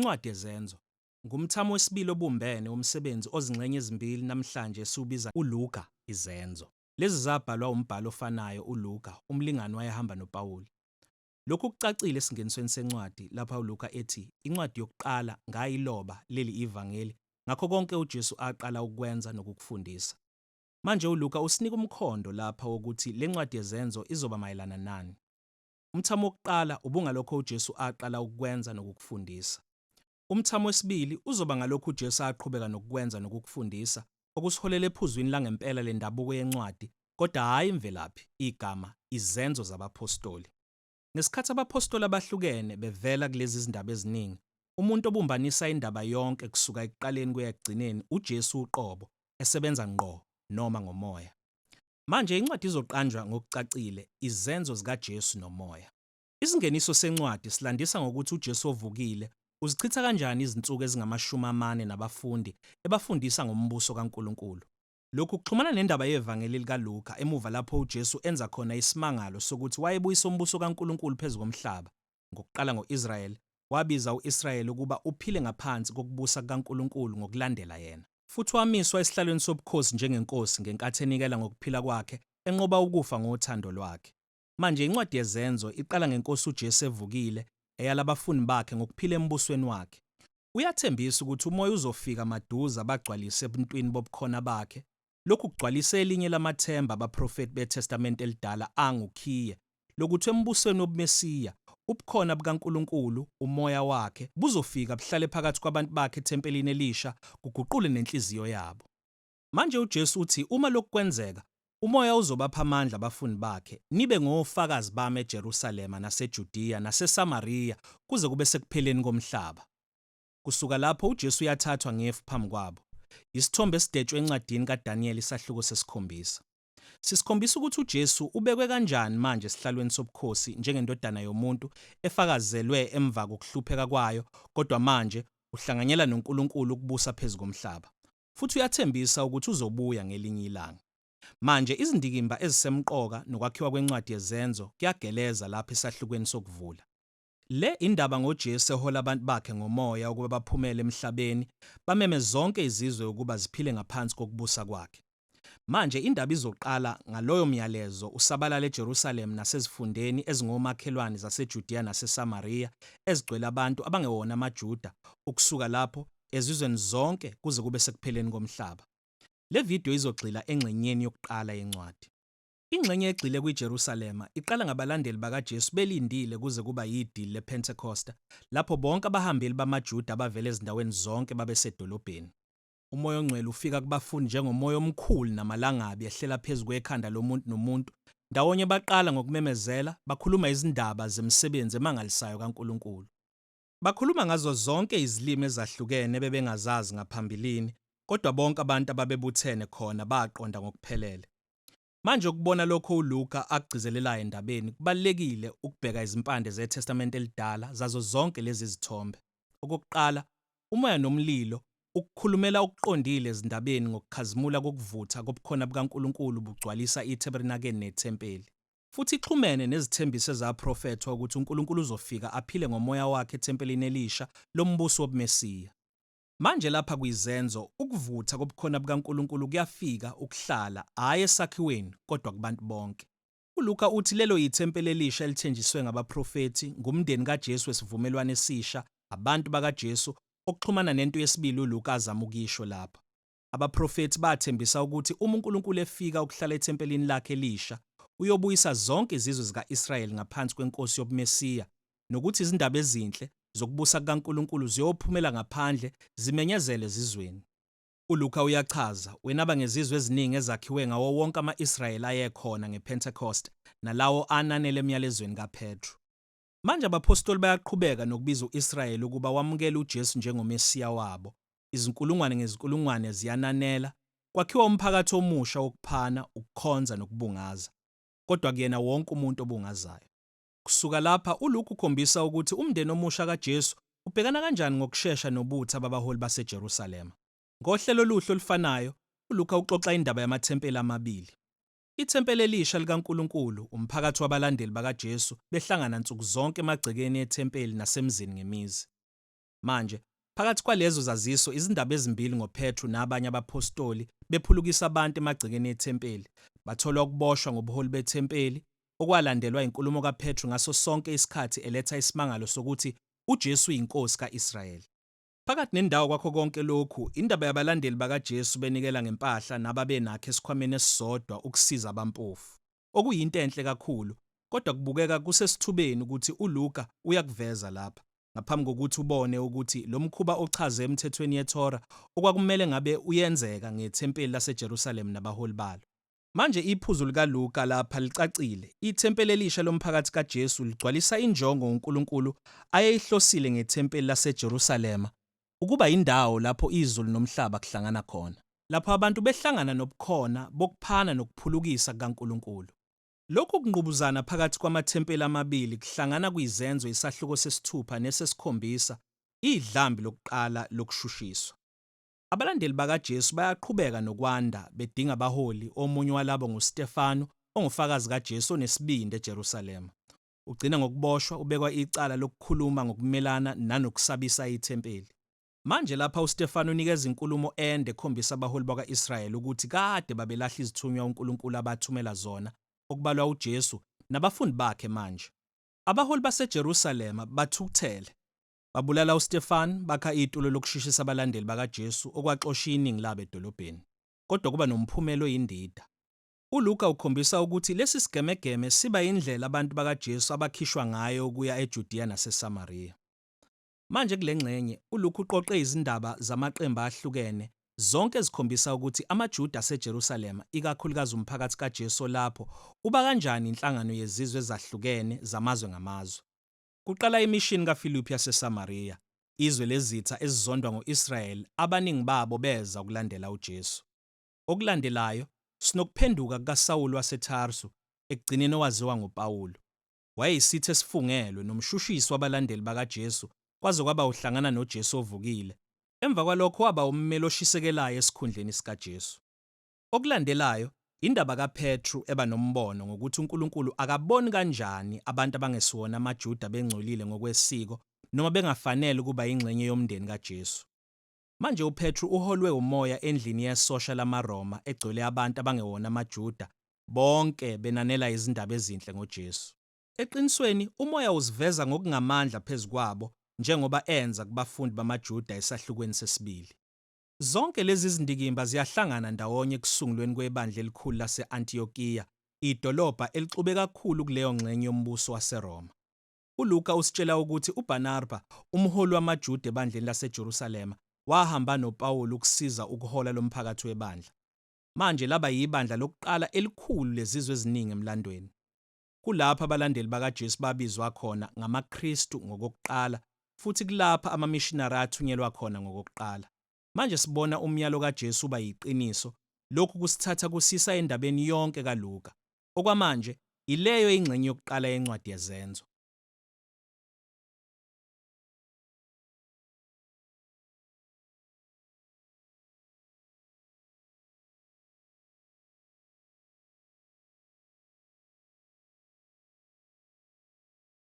Incwadi yezenzo ngumthamo wesibili obumbene womsebenzi ozingxenye ezimbili namhlanje esiwubiza uLuka izenzo. Lezi zabhalwa umbhalo ofanayo uLuka, umlingani wayehamba noPawuli. Lokhu kucacile esingenisweni sencwadi lapha uLuka ethi incwadi yokuqala ngayiloba leli ivangeli ngakho konke uJesu aqala ukwenza nokukufundisa. Manje uLuka usinika umkhondo lapha wokuthi le ncwadi yezenzo izoba mayelana nani. Umthamo wokuqala ubungalokho uJesu aqala ukukwenza nokukufundisa. Umthamo wesibili uzoba ngalokho uJesu aqhubeka nokukwenza nokukufundisa, okusiholela ephuzwini langempela lendabuko yencwadi, kodwa hayi imvelaphi, igama, izenzo zabapostoli. Ngesikhathi abapostoli abahlukene bevela kulezi zindaba eziningi, umuntu obumbanisa indaba yonke kusuka ekuqaleni kuya ekugcineni uJesu uqobo, esebenza ngqo noma ngomoya. Manje incwadi izoqanjwa ngokucacile izenzo zikaJesu nomoya. Isingeniso sencwadi silandisa ngokuthi uJesu ovukile uzichitha kanjani izinsuku ezingama-40 nabafundi ebafundisa ngombuso kaNkulunkulu. Lokhu kuxhumana nendaba yevangeli likaLuka emuva lapho uJesu enza khona isimangalo sokuthi wayebuyisa umbuso kaNkulunkulu phezu komhlaba. Ngokuqala ngo-Israyeli, wabiza u-Israyeli ukuba uphile ngaphansi kokubusa kukaNkulunkulu ngokulandela yena. Futhi wamiswa esihlalweni sobukhosi njengenkosi ngenkathi enikela ngokuphila kwakhe enqoba ukufa ngothando lwakhe. Manje incwadi yezenzo iqala ngenkosi uJesu evukile eyala abafundi bakhe ngokuphila embusweni wakhe. Uyathembisa ukuthi umoya uzofika maduze abagcwalise ebuntwini bobukhona bakhe. Lokhu kugcwalisa elinye lamathemba abaprofeti beTestamente elidala angukhiye lokuthi embusweni wobuMesiya ubukhona bukaNkulunkulu, umoya wakhe buzofika buhlale phakathi kwabantu bakhe ethempelini elisha kuguqule nenhliziyo yabo. Manje uJesu uthi uma lokhu kwenzeka umoya uzobapha amandla abafundi bakhe nibe ngofakazi bami eJerusalema naseJudiya naseSamariya kuze kube sekupheleni komhlaba. Kusuka lapho uJesu uyathathwa ngefu phambi kwabo. Isithombe esidetshwe encwadini kaDaniel isahluko sesikhombisa. Sisikhombisa ukuthi uJesu ubekwe kanjani manje esihlalweni sobukhosi njengendodana yomuntu efakazelwe emva kokuhlupheka kwayo, kodwa manje uhlanganyela noNkulunkulu ukubusa phezu komhlaba. Futhi uyathembisa ukuthi uzobuya ngelinye ilanga. Manje izindikimba ezisemqoka nokwakhiwa kwencwadi yezenzo kuyageleza lapha esahlukweni sokuvula. Le indaba ngoJesu ehola abantu bakhe ngomoya ukuba baphumele emhlabeni, bameme zonke izizwe ukuba ziphile ngaphansi kokubusa kwakhe. Manje indaba izoqala ngaloyo myalezo usabalala eJerusalem nasezifundeni ezingomakhelwane zaseJudiya naseSamariya ezigcwele abantu abangewona amaJuda, ukusuka lapho ezizweni zonke kuze kube sekupheleni komhlaba. Le video izogxila engxenyeni yokuqala yencwadi. Ingxenye egxile kwiJerusalema iqala ngabalandeli bakaJesu belindile kuze kuba yidili lePentecost, lapho bonke abahambeli bamaJuda abavela ezindaweni zonke babesedolobheni. Umoya oNgcwele ufika kubafundi njengomoya omkhulu namalangabi ehlela phezu kwekhanda lomuntu nomuntu. Ndawonye baqala ngokumemezela, bakhuluma izindaba zemisebenzi emangalisayo kaNkulunkulu. Bakhuluma ngazo zonke izilimi ezahlukene bebengazazi ngaphambilini, kodwa bonke abantu ababebuthene khona baqonda ngokuphelele. Manje ukubona lokho uLuka akugcizelelayo endabeni kubalekile ukubheka izimpande zeTestamente elidala zazo zonke lezi zithombe. Okokuqala, umoya nomlilo ukukhulumela ukuqondile ezindabeni ngokukhazimula kokuvutha kobukhona bukaNkulunkulu bugcwalisa iTabernacle neThempeli. Futhi ixhumene nezithembiso ezaprofethwa ukuthi uNkulunkulu uzofika aphile ngomoya wakhe ethempelini elisha lombuso wobuMesiya. Manje lapha kuyizenzo ukuvutha kobukhona bukaNkulunkulu kuyafika ukuhlala hayi esakhiweni kodwa kubantu bonke. uLuka uthi lelo yithempeli elisha elithenjiswe ngabaprofeti ngumndeni kaJesu wesivumelwano esisha, abantu bakaJesu, okuxhumana nento yesibili uLuka azama ukisho lapha. Abaprofeti bathembisa ukuthi uma uNkulunkulu efika ukuhlala ethempelini lakhe elisha, uyobuyisa zonke izizwe zika-Israyeli ngaphansi kwenkosi yobuMesiya, nokuthi izindaba ezinhle zokubusa kukaNkulunkulu ziyophumela ngaphandle zimenyezele ezizweni. uLuka uyachaza wenaba ngezizwe eziningi ezakhiwe ngawo wonke ama-Israyeli ayekhona ngePentecost nalawo ananele emyalezweni kaPetru. Manje abapostoli bayaqhubeka nokubiza u-Israyeli ukuba wamukele uJesu njengomesiya wabo. Izinkulungwane ngezinkulungwane ziyananela, kwakhiwa umphakathi omusha wokuphana, ukukhonza nokubungaza. Kodwa kuyena wonke umuntu obungazayo. Kusuka lapha uLuka ukhombisa ukuthi umndeni omusha kaJesu ubhekana kanjani ngokusheshsha nobutha babaholi baseJerusalema. Ngohlelo oluhlu olufanayo, uLuka uxoxa indaba yamathempeli amabili. Ithempeli elisha likaNkulunkulu, umphakathi wabalandeli bakaJesu behlangana nsuku zonke emagcekeni ethempeli nasemzini ngemizi. Manje, phakathi kwalezo zaziso izindaba ezimbili ngoPetru nabanye abaphostoli bephulukisa abantu emagcekeni ethempeli, bathola ukuboshwa ngobuholi bethempeli, okwalandelwa inkulumo kaPetru ngaso sonke isikhathi eletha isimangalo sokuthi uJesu uyinkosi ka-Israyeli. Phakathi nendawo kwakho konke lokhu, indaba yabalandeli bakaJesu benikela ngempahla nababenakho esikhwameni esisodwa ukusiza abampofu, okuyinto enhle kakhulu, kodwa kubukeka kusesithubeni ukuthi uLuka uyakuveza lapha, ngaphambi kokuthi ubone ukuthi lo mkhuba ochaze emthethweni yeThora okwakumele ngabe uyenzeka ngethempeli laseJerusalema nabaholi balo. Manje iphuzu likaLuka lapha licacile. Ithempeli elisha lomphakathi kaJesu ligcwalisa injongo uNkulunkulu ayeyihlosile ngethempeli laseJerusalema ukuba indawo lapho izulu nomhlaba kuhlangana khona, lapho abantu behlangana nobukhona bokuphana nokuphulukisa kukaNkulunkulu. Lokhu kungqubuzana phakathi kwamathempeli amabili kuhlangana kuyizenzo isahluko sesithupha nesesikhombisa, idlambi lokuqala lokushushiswa. Abalandeli bakaJesu bayaqhubeka nokwanda bedinga abaholi, omunye walabo nguStefano ongufakazi kaJesu onesibindi eJerusalema. Ugcina ngokuboshwa, ubekwa icala lokukhuluma ngokumelana nanokusabisa ithempeli. Manje lapha uStefano unikeza inkulumo ende ekhombisa abaholi bakwa-Israyeli ukuthi kade babelahla izithunywa uNkulunkulu abathumela zona, okubalwa uJesu nabafundi bakhe manje. Abaholi baseJerusalema bathukuthele, babulala uStefano, bakha itulo lokushishisa abalandeli bakaJesu okwaxosha iningi labo edolobheni. Kodwa kuba nomphumelo oyindida. uLuka ukhombisa ukuthi lesi sigemegeme siba indlela abantu bakaJesu abakhishwa ngayo ukuya eJudiya naseSamariya. Manje kule ngxenye uLuka uqoqe izindaba zamaqembu ahlukene, zonke ezikhombisa ukuthi amaJuda aseJerusalema, ikakhulukazi umphakathi kaJesu lapho, uba kanjani inhlangano yezizwe ezahlukene zamazwe ngamazwe. Kuqala imishini kaFilipi yaseSamariya, izwe lezitha ezizondwa ngo-Israyeli, abaningi babo beza ukulandela uJesu. Okulandelayo, sinokuphenduka kukaSawuli waseTarsu, ekugcineni owaziwa ngoPawulu. Wayeyisitha esifungelwe nomshushisi wabalandeli bakaJesu, kwaze kwaba uhlangana noJesu ovukile. Emva kwalokho waba ummeli oshisekelayo esikhundleni sikaJesu. Okulandelayo, indaba kaPetru eba nombono ngokuthi uNkulunkulu akaboni kanjani abantu abangesiwona amaJuda bengcolile ngokwesiko noma bengafanele ukuba ingxenye yomndeni kaJesu. Manje uPetru uholwe umoya endlini yesosha lamaRoma egcwele abantu abangewona amaJuda, bonke benanela izindaba ezinhle ngoJesu. Eqinisweni, umoya uziveza ngokungamandla phezukwabo, njengoba enza kubafundi bamaJuda esahlukweni sesibili. Zonke lezi zindikimba ziyahlangana ndawonye kusungulweni kwebandla elikhulu lase-Antiyokiya, idolobha elixube kakhulu kuleyo ngxenye yombuso waseRoma. uLuka usitshela ukuthi uBarnaba, umholi wamaJuda ebandleni laseJerusalema, wahamba noPawulu ukusiza ukuhola lomphakathi webandla. Manje laba yibandla lokuqala elikhulu lezizwe eziningi emlandweni. Kulapha abalandeli bakaJesu babizwa khona ngamaKristu ngokokuqala, futhi kulapha amamishinari athunyelwa khona ngokokuqala. Manje sibona umyalo kaJesu uba yiqiniso, lokhu kusithatha kusisa endabeni yonke kaLuka. Okwamanje, ileyo ingxenye yokuqala yencwadi yezenzo.